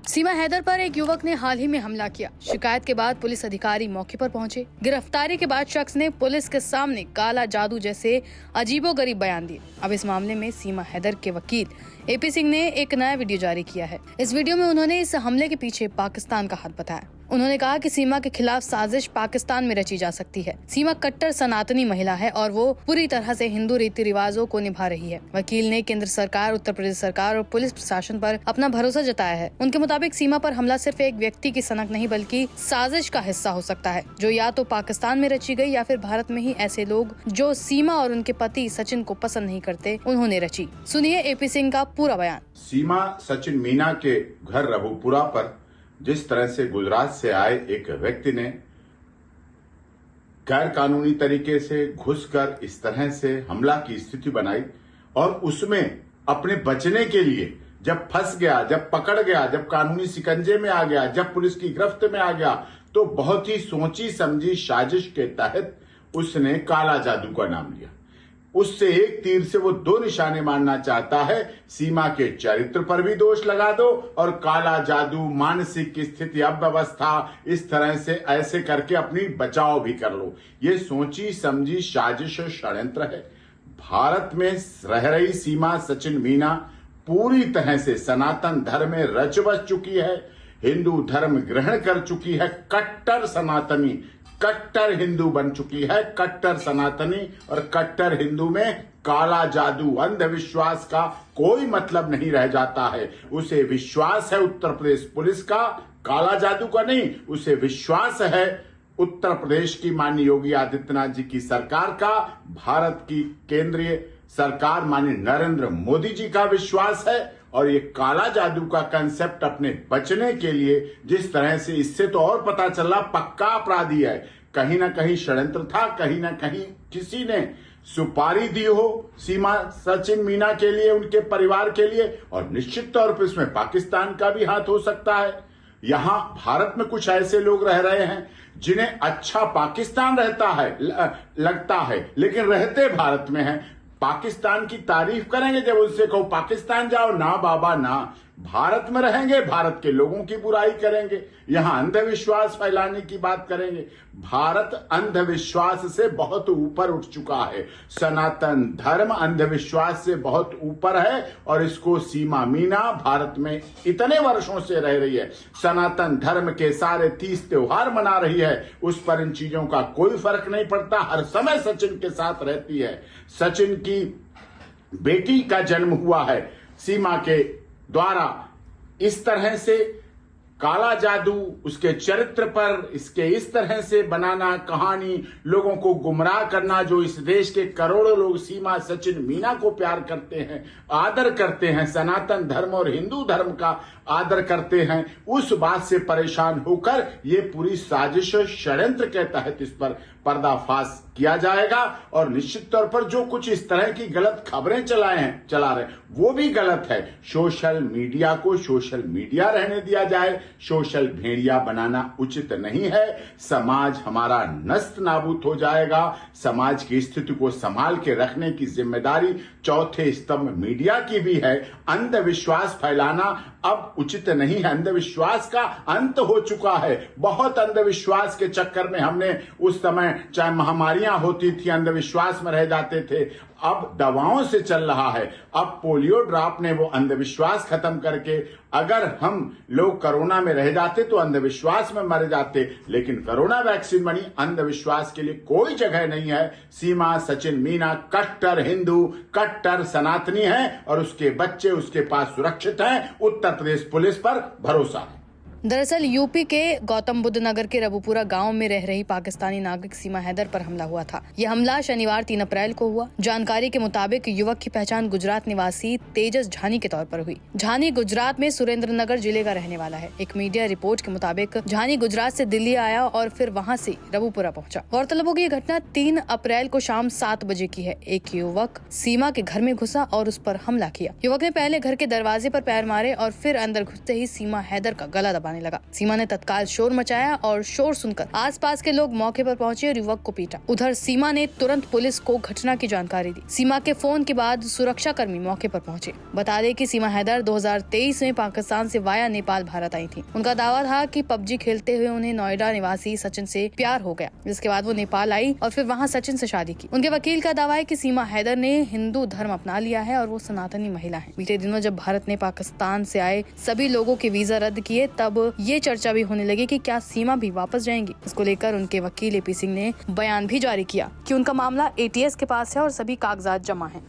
सीमा हैदर पर एक युवक ने हाल ही में हमला किया। शिकायत के बाद पुलिस अधिकारी मौके पर पहुंचे। गिरफ्तारी के बाद शख्स ने पुलिस के सामने काला जादू जैसे अजीबोगरीब बयान दिए। अब इस मामले में सीमा हैदर के वकील एपी सिंह ने एक नया वीडियो जारी किया है। इस वीडियो में उन्होंने इस हमले के पीछे पाकिस्तान का हाथ बताया। उन्होंने कहा कि सीमा के खिलाफ साजिश पाकिस्तान में रची जा सकती है। सीमा कट्टर सनातनी महिला है और वो पूरी तरह से हिंदू रीति रिवाजों को निभा रही है। वकील ने केंद्र सरकार, उत्तर प्रदेश सरकार और पुलिस प्रशासन पर अपना भरोसा जताया है। उनके मुताबिक सीमा पर हमला सिर्फ एक व्यक्ति की सनक नहीं बल्कि साजिश का हिस्सा हो सकता है, जो या तो पाकिस्तान में रची गई या फिर भारत में ही ऐसे लोग जो सीमा और उनके पति सचिन को पसंद नहीं करते उन्होंने रची। सुनिए एपी सिंह का पूरा बयान। सीमा सचिन मीना के घर रघुपुरा पर जिस तरह से गुजरात से आए एक व्यक्ति ने गैर कानूनी तरीके से घुसकर इस तरह से हमला की स्थिति बनाई और उसमें अपने बचने के लिए जब फंस गया, जब पकड़ गया, जब कानूनी शिकंजे में आ गया, जब पुलिस की गिरफ्त में आ गया, तो बहुत ही सोची समझी साजिश के तहत उसने काला जादू का नाम लिया। उससे एक तीर से वो दो निशाने मारना चाहता है। सीमा के चरित्र पर भी दोष लगा दो और काला जादू, मानसिक स्थिति, अव्यवस्था, इस तरह से ऐसे करके अपनी बचाव भी कर लो। ये सोची समझी साजिश और षड्यंत्र है। भारत में रह रही सीमा सचिन मीना पूरी तरह से सनातन धर्म में रच बस चुकी है, हिंदू धर्म ग्रहण कर चुकी है, कट्टर सनातनी, कट्टर हिंदू बन चुकी है। कट्टर सनातनी और कट्टर हिंदू में काला जादू, अंधविश्वास का कोई मतलब नहीं रह जाता है। उसे विश्वास है उत्तर प्रदेश पुलिस का, काला जादू का नहीं। उसे विश्वास है उत्तर प्रदेश की माननीय योगी आदित्यनाथ जी की सरकार का, भारत की केंद्रीय सरकार माननीय नरेंद्र मोदी जी का विश्वास है। और ये काला जादू का कंसेप्ट अपने बचने के लिए जिस तरह से, इससे तो और पता चला पक्का अपराधी है। कहीं ना कहीं षड्यंत्र था, कहीं ना कहीं किसी ने सुपारी दी हो सीमा सचिन मीना के लिए, उनके परिवार के लिए, और निश्चित तौर पर इसमें पाकिस्तान का भी हाथ हो सकता है। यहां भारत में कुछ ऐसे लोग रह रहे हैं जिन्हें अच्छा पाकिस्तान लगता है लेकिन रहते भारत में हैं। पाकिस्तान की तारीफ करेंगे जब उनसे कहो पाकिस्तान जाओ, ना बाबा ना, भारत में रहेंगे, भारत के लोगों की बुराई करेंगे, यहां अंधविश्वास फैलाने की बात करेंगे। भारत अंधविश्वास से बहुत ऊपर उठ चुका है। सनातन धर्म अंधविश्वास से बहुत ऊपर है और इसको सीमा मीना भारत में इतने वर्षों से रह रही है, सनातन धर्म के सारे 30 त्योहार मना रही है, उस पर इन चीजों का कोई फर्क नहीं पड़ता। हर समय सचिन के साथ रहती है। सचिन की बेटी का जन्म हुआ है सीमा के द्वारा। इस तरह से काला जादू उसके चरित्र पर इसके इस तरह से बनाना, कहानी, लोगों को गुमराह करना, जो इस देश के करोड़ों लोग सीमा सचिन मीना को प्यार करते हैं, आदर करते हैं, सनातन धर्म और हिंदू धर्म का आदर करते हैं, उस बात से परेशान होकर ये पूरी साजिश और षड्यंत्र के तहत इस पर पर्दाफाश किया जाएगा। और निश्चित तौर पर जो कुछ इस तरह की गलत खबरें चला रहे वो भी गलत है। सोशल मीडिया को सोशल मीडिया रहने दिया जाए, सोशल भेड़िया बनाना उचित नहीं है। समाज हमारा नस्त नाबूद हो जाएगा। समाज की स्थिति को संभाल के रखने की जिम्मेदारी चौथे स्तंभ मीडिया की भी है। अंधविश्वास फैलाना अब उचित नहीं है। अंधविश्वास का अंत हो चुका है। बहुत अंधविश्वास के चक्कर में हमने उस समय, चाहे महामारियां होती थी, अंधविश्वास में रह जाते थे। अब दवाओं से चल रहा है। अब पोलियो ड्रॉप ने वो अंधविश्वास खत्म करके, अगर हम लोग कोरोना में रह जाते तो अंधविश्वास में मर जाते, लेकिन कोरोना वैक्सीन बनी, अंधविश्वास के लिए कोई जगह नहीं है। सीमा सचिन मीना कट्टर हिंदू, कट्टर सनातनी है और उसके बच्चे उसके पास सुरक्षित हैं। उत्तर प्रदेश पुलिस पर भरोसा है। दरअसल यूपी के गौतम बुद्ध नगर के रघुपुरा गांव में रह रही पाकिस्तानी नागरिक सीमा हैदर पर हमला हुआ था। यह हमला शनिवार 3 अप्रैल को हुआ। जानकारी के मुताबिक युवक की पहचान गुजरात निवासी तेजस झानी के तौर पर हुई। झानी गुजरात में सुरेंद्रनगर जिले का रहने वाला है। एक मीडिया रिपोर्ट के मुताबिक झानी गुजरात से दिल्ली आया और फिर वहां से रघुपुरा पहुंचा। गौरतलब हो कि यह घटना 3 अप्रैल को शाम 7 बजे की है। एक युवक सीमा के घर में घुसा और उस पर हमला किया। युवक ने पहले घर के दरवाजे पर पैर मारे और फिर अंदर घुसते ही सीमा हैदर का गला दबा चिल्लाने लगा। सीमा ने तत्काल शोर मचाया और शोर सुनकर आसपास के लोग मौके पर पहुंचे और युवक को पीटा। उधर सीमा ने तुरंत पुलिस को घटना की जानकारी दी। सीमा के फोन के बाद सुरक्षा कर्मी मौके पर पहुंचे। बता दें कि सीमा हैदर 2023 में पाकिस्तान से वाया नेपाल भारत आई थी। उनका दावा था कि पबजी खेलते हुए उन्हें नोएडा निवासी सचिन से प्यार हो गया, जिसके बाद वो नेपाल आई और फिर वहाँ सचिन से शादी की। उनके वकील का दावा है कि सीमा हैदर ने हिंदू धर्म अपना लिया है और वो सनातनी महिला है। बीते दिनों जब भारत ने पाकिस्तान से आए सभी लोगों के वीजा रद्द किए, तब ये चर्चा भी होने लगी कि क्या सीमा भी वापस जाएंगी। इसको लेकर उनके वकील AP सिंह ने बयान भी जारी किया कि उनका मामला ATS के पास है और सभी कागजात जमा हैं।